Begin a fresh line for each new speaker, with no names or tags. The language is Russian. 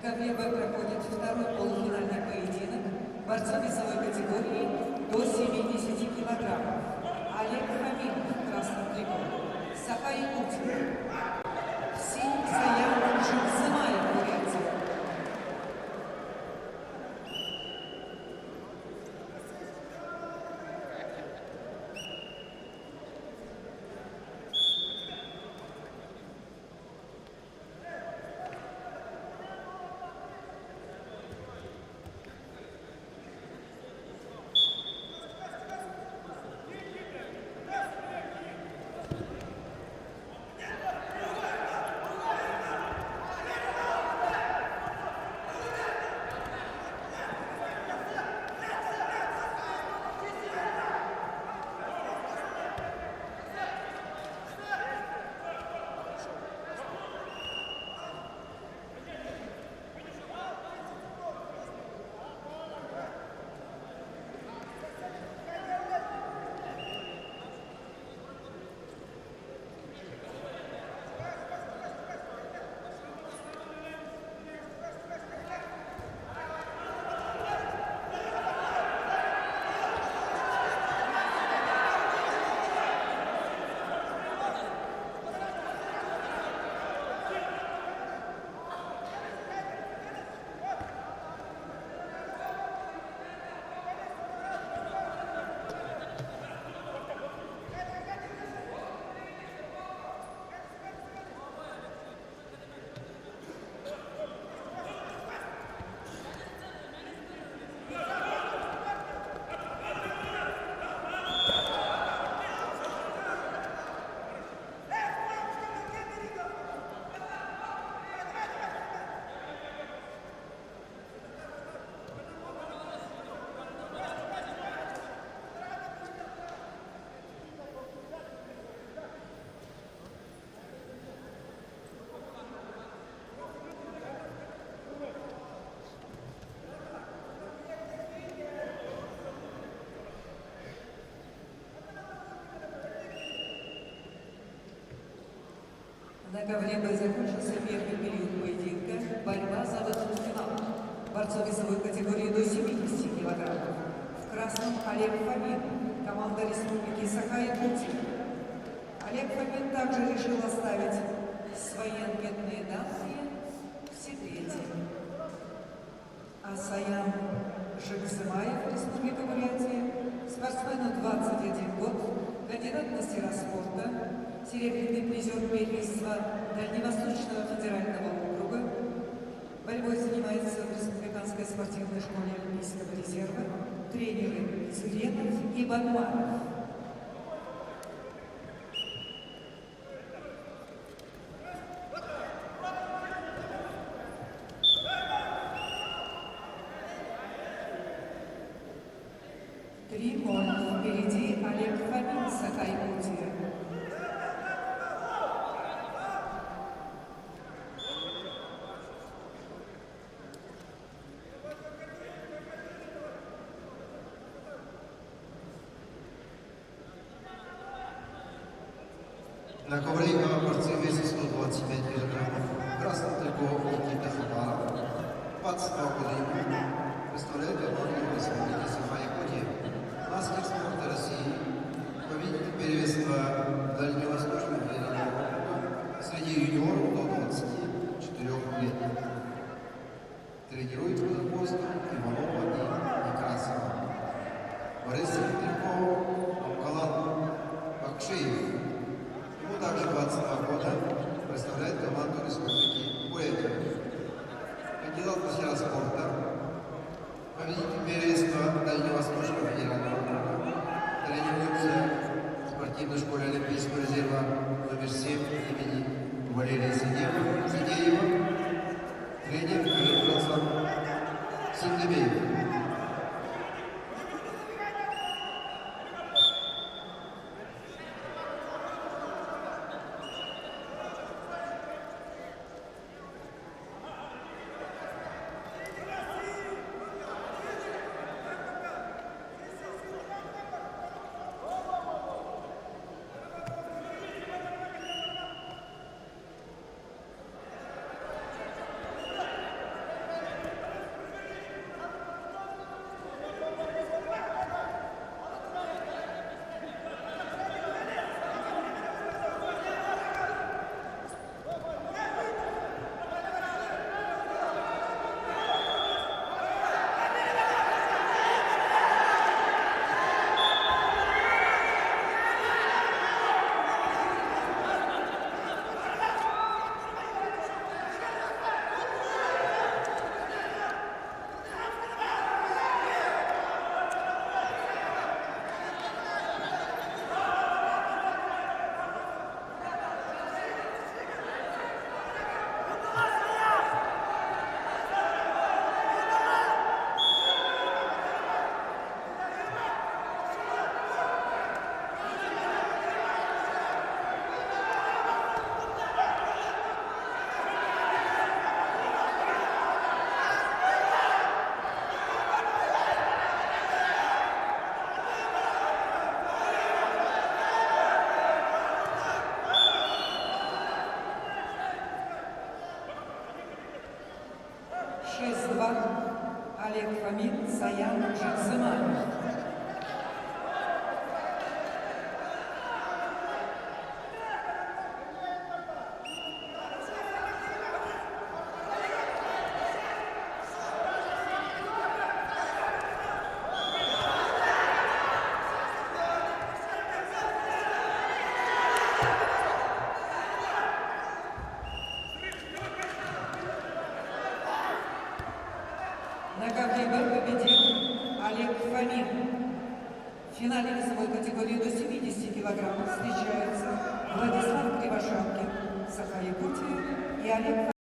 ковре Б проходит второй полуфинальный поединок борцов весовой категории до 70 килограммов. Олег Хамилов в красном трико, Сахай Утин, Синь Саян Жукзымаев, Бурятия. На ковре Б закончился первый период поединка. Борьба за выход в финал. Борцов весовой категории до 70 килограммов. В красном Олег Фомин, команда Республики Саха-Якутия. Олег Фомин также решил оставить свои анкетные данные в секрете. А Саян Жукзымаев, Республика Бурятия, спортсмену 21 год, кандидат в мастера спорта, серебряный призер первенства Дальневосточного федерального округа. Борьбой занимается в Республиканской спортивной школе Олимпийского резерва тренеры Зыренов и Бадманов. Впереди Олег Фомин, Саха-Якутия.
На ковре борцы весят 125 килограммов. В красном трико Никита Хабаров, 22 года ему, представляет команду Республики Саха-Якутия. Мастер спорта России, победитель первенства Дальневосточного федерального округа среди юниоров до 24 лет. Тренирует Рудоповского, Иванова и Некрасова. Борисов трико Абкалан Бакшеев. Ему также 22 года, представляет команду Республики Бурятия. Кандидат в мастера спорта, победитель первенства Дальневосточного федерального округа, тренируется в спортивной школе Олимпийского резерва
Олег Фомин, Саян Жаксыман. На ковре Б победил Олег Фомин. В финале весовой категории до 70 килограммов встречаются Владислав Кривошапкин, Саха-Якутия и Олег Фомин.